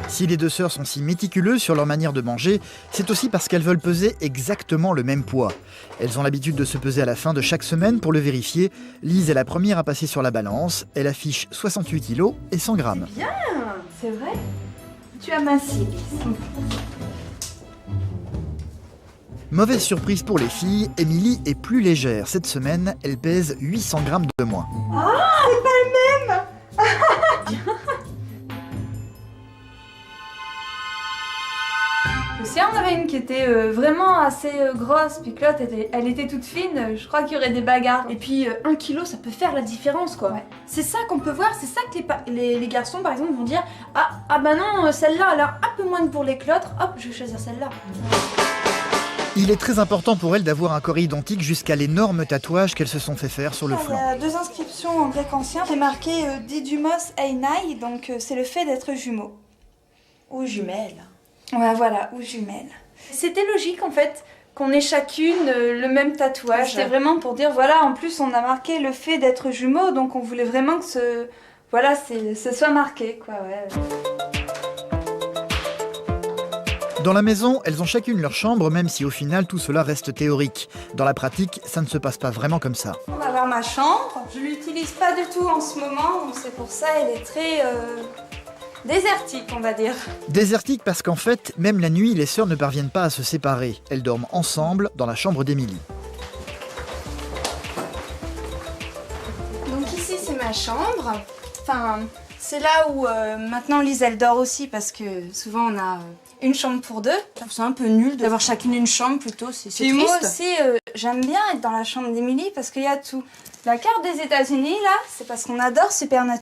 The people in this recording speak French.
Si les deux sœurs sont si méticuleuses sur leur manière de manger, c'est aussi parce qu'elles veulent peser exactement le même poids. Elles ont l'habitude de se peser à la fin de chaque semaine pour le vérifier. Lise est la première à passer sur la balance. Elle affiche 68 kg et 100 grammes. Bien, c'est vrai. Tu as minci, Lise. Mauvaise surprise pour les filles, Émilie est plus légère. Cette semaine, elle pèse 800 grammes de moins. Ah, c'est pas le même. Si on avait une qui était vraiment assez grosse, puis que l'autre elle était toute fine, je crois qu'il y aurait des bagarres. Et puis 1 kilo, ça peut faire la différence, quoi. Ouais. C'est ça qu'on peut voir, c'est ça que les garçons par exemple vont dire ah bah non, celle-là elle a un peu moins pour les que l'autre, hop, je vais choisir celle-là. Il est très important pour elles d'avoir un corps identique jusqu'à l'énorme tatouage qu'elles se sont fait faire sur le flanc. Il y a 2 inscriptions en grec ancien qui est marqué Didymos Einai, donc c'est le fait d'être jumeaux. Ou jumelles. Ouais, voilà, ou jumelles. C'était logique en fait qu'on ait chacune le même tatouage. C'était vraiment pour dire voilà, en plus on a marqué le fait d'être jumeaux, donc on voulait vraiment que ce soit marqué, quoi, ouais. Dans la maison, elles ont chacune leur chambre, même si au final tout cela reste théorique. Dans la pratique, ça ne se passe pas vraiment comme ça. On va voir ma chambre. Je l'utilise pas du tout en ce moment, donc c'est pour ça elle est très désertique, on va dire. Désertique parce qu'en fait, même la nuit, les sœurs ne parviennent pas à se séparer. Elles dorment ensemble dans la chambre d'Émilie. Donc ici c'est ma chambre. Enfin, c'est là où maintenant Lise elle dort aussi parce que souvent on a une chambre pour deux. C'est un peu nul d'avoir chacune une chambre plutôt, c'est triste. Moi aussi, j'aime bien être dans la chambre d'Émilie parce qu'il y a tout. La carte des États-Unis là, c'est parce qu'on adore Supernatural.